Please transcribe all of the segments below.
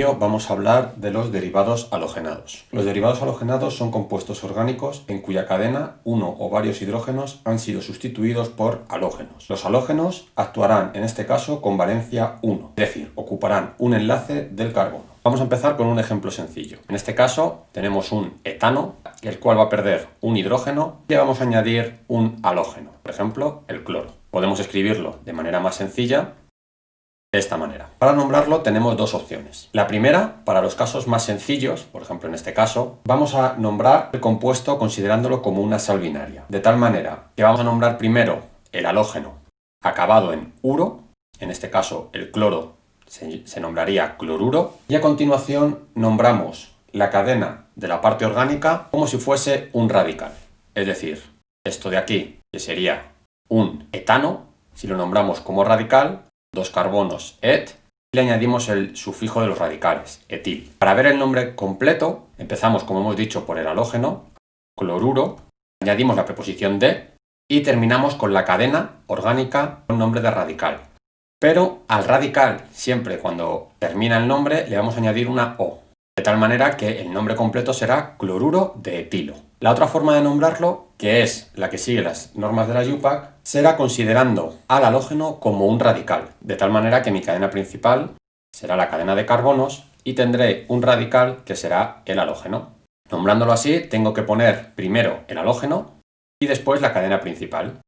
vídeo vamos a hablar de los derivados halogenados. Los derivados halogenados son compuestos orgánicos en cuya cadena uno o varios hidrógenos han sido sustituidos por halógenos. Los halógenos actuarán en este caso con valencia 1, es decir, ocuparán un enlace del carbono. Vamos a empezar con un ejemplo sencillo. En este caso tenemos un etano, el cual va a perder un hidrógeno y le vamos a añadir un halógeno, por ejemplo el cloro. Podemos escribirlo de manera más sencilla de esta manera. Para nombrarlo tenemos dos opciones. La primera, para los casos más sencillos, por ejemplo en este caso, vamos a nombrar el compuesto considerándolo como una sal binaria. De tal manera que vamos a nombrar primero el halógeno acabado en uro, en este caso el cloro se nombraría cloruro, y a continuación nombramos la cadena de la parte orgánica como si fuese un radical. Es decir, esto de aquí, que sería un etano, si lo nombramos como radical, dos carbonos et, y le añadimos el sufijo de los radicales, etil. Para ver el nombre completo, empezamos, como hemos dicho, por el halógeno, cloruro, añadimos la preposición de y terminamos con la cadena orgánica con nombre de radical. Pero al radical, siempre cuando termina el nombre, le vamos a añadir una O, de tal manera que el nombre completo será cloruro de etilo. La otra forma de nombrarlo, que es la que sigue las normas de la IUPAC, será considerando al halógeno como un radical, de tal manera que mi cadena principal será la cadena de carbonos y tendré un radical que será el halógeno. Nombrándolo así, tengo que poner primero el halógeno y después la cadena principal,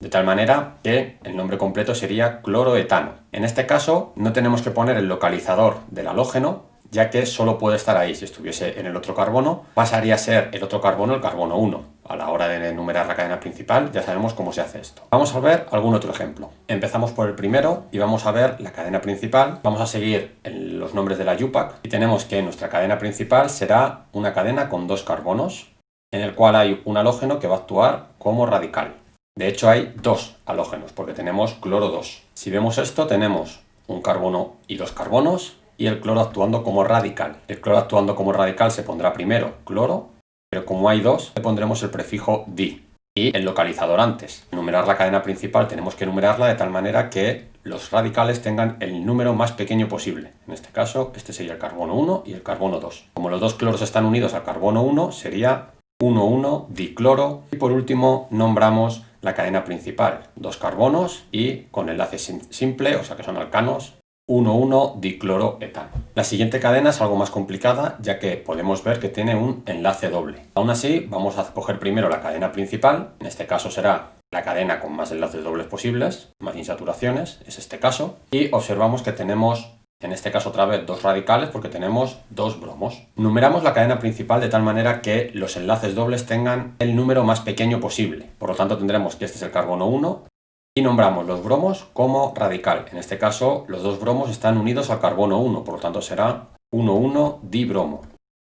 de tal manera que el nombre completo sería cloroetano. En este caso no tenemos que poner el localizador del halógeno, ya que solo puede estar ahí. Si estuviese en el otro carbono, pasaría a ser el otro carbono el carbono 1. A la hora de enumerar la cadena principal ya sabemos cómo se hace esto. Vamos a ver algún otro ejemplo. Empezamos por el primero y vamos a ver la cadena principal. Vamos a seguir los nombres de la IUPAC y tenemos que nuestra cadena principal será una cadena con dos carbonos, en el cual hay un halógeno que va a actuar como radical. De hecho hay dos halógenos porque tenemos cloro 2. Si vemos esto tenemos un carbono y dos carbonos y el cloro actuando como radical. El cloro actuando como radical se pondrá primero cloro, pero como hay dos le pondremos el prefijo di y el localizador antes. Numerar la cadena principal tenemos que numerarla de tal manera que los radicales tengan el número más pequeño posible. En este caso este sería el carbono 1 y el carbono 2. Como los dos cloros están unidos al carbono 1 sería 1,1 dicloro y por último nombramos la cadena principal, dos carbonos y con enlace simple, o sea que son alcanos, 1,1 dicloroetano. La siguiente cadena es algo más complicada, ya que podemos ver que tiene un enlace doble. Aún así, vamos a coger primero la cadena principal, en este caso será la cadena con más enlaces dobles posibles, más insaturaciones, es este caso, y observamos que tenemos en este caso otra vez dos radicales porque tenemos dos bromos. Numeramos la cadena principal de tal manera que los enlaces dobles tengan el número más pequeño posible. Por lo tanto tendremos que este es el carbono 1 y nombramos los bromos como radical. En este caso los dos bromos están unidos al carbono 1, por lo tanto será 1,1 dibromo.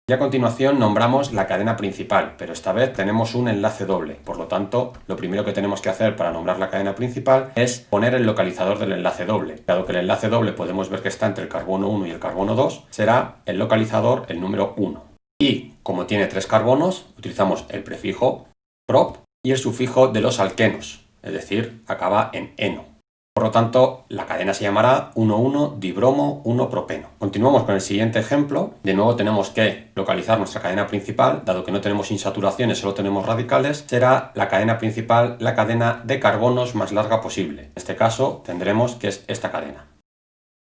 Y a continuación nombramos la cadena principal, pero esta vez tenemos un enlace doble. Por lo tanto, lo primero que tenemos que hacer para nombrar la cadena principal es poner el localizador del enlace doble. Dado que el enlace doble podemos ver que está entre el carbono 1 y el carbono 2, será el localizador el número 1. Y como tiene tres carbonos, utilizamos el prefijo prop y el sufijo de los alquenos, es decir, acaba en eno. Por lo tanto, la cadena se llamará 1,1 dibromo 1-propeno. Continuamos con el siguiente ejemplo. De nuevo tenemos que localizar nuestra cadena principal. Dado que no tenemos insaturaciones, solo tenemos radicales, será la cadena principal la cadena de carbonos más larga posible. En este caso tendremos que es esta cadena.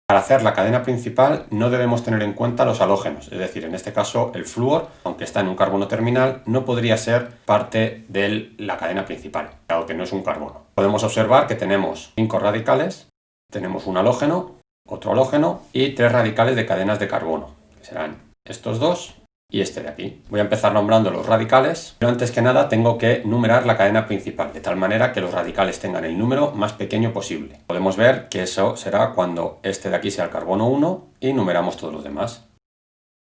Para hacer la cadena principal no debemos tener en cuenta los halógenos, es decir, en este caso el flúor, aunque está en un carbono terminal, no podría ser parte de la cadena principal, dado que no es un carbono. Podemos observar que tenemos 5 radicales, tenemos un halógeno, otro halógeno y 3 radicales de cadenas de carbono, que serán estos dos y este de aquí. Voy a empezar nombrando los radicales, pero antes que nada tengo que numerar la cadena principal, de tal manera que los radicales tengan el número más pequeño posible. Podemos ver que eso será cuando este de aquí sea el carbono 1 y numeramos todos los demás.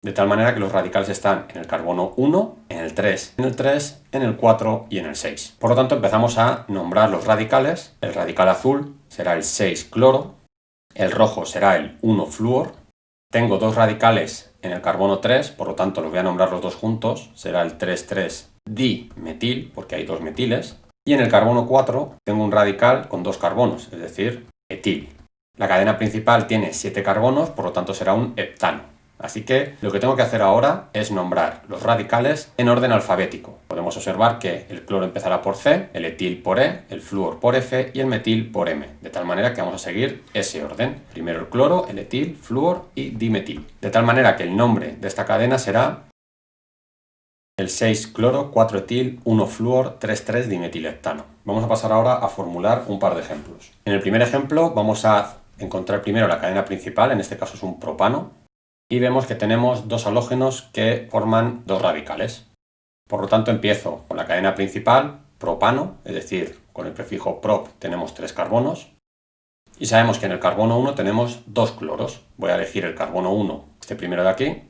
De tal manera que los radicales están en el carbono 1, en el 3, en el 3, en el 4 y en el 6. Por lo tanto empezamos a nombrar los radicales. El radical azul será el 6 cloro, el rojo será el 1 flúor. Tengo dos radicales en el carbono 3, por lo tanto los voy a nombrar los dos juntos, será el 3,3 dimetil, porque hay dos metiles, y en el carbono 4 tengo un radical con dos carbonos, es decir, etil. La cadena principal tiene 7 carbonos, por lo tanto será un heptano. Así que lo que tengo que hacer ahora es nombrar los radicales en orden alfabético. Podemos observar que el cloro empezará por C, el etil por E, el flúor por F y el metil por M, de tal manera que vamos a seguir ese orden. Primero el cloro, el etil, flúor y dimetil. De tal manera que el nombre de esta cadena será el 6-cloro, 4-etil, 1-flúor, 3,3 dimetilheptano. Vamos a pasar ahora a formular un par de ejemplos. En el primer ejemplo vamos a encontrar primero la cadena principal, en este caso es un propano, y vemos que tenemos dos halógenos que forman dos radicales. Por lo tanto, empiezo con la cadena principal, propano, es decir, con el prefijo prop tenemos 3 carbonos, y sabemos que en el carbono 1 tenemos 2 cloros. Voy a elegir el carbono 1, este primero de aquí,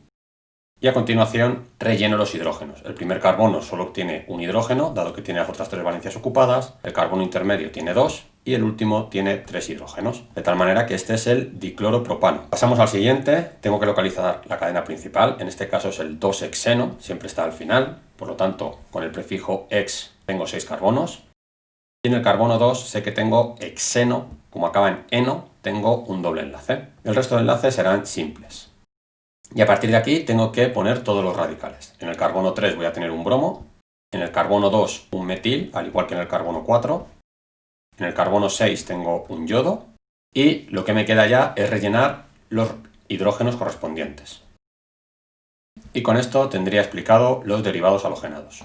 y a continuación relleno los hidrógenos. El primer carbono solo tiene un hidrógeno, dado que tiene las otras 3 valencias ocupadas, el carbono intermedio tiene 2, y el último tiene 3 hidrógenos, de tal manera que este es el dicloropropano. Pasamos al siguiente, tengo que localizar la cadena principal, en este caso es el 2-hexeno, siempre está al final, por lo tanto con el prefijo hex tengo 6 carbonos, y en el carbono 2 sé que tengo hexeno, como acaba en eno, tengo un doble enlace. El resto de enlaces serán simples. Y a partir de aquí tengo que poner todos los radicales. En el carbono 3 voy a tener un bromo, en el carbono 2 un metil, al igual que en el carbono 4, en el carbono 6 tengo un yodo, y lo que me queda ya es rellenar los hidrógenos correspondientes. Y con esto tendría explicado los derivados halogenados.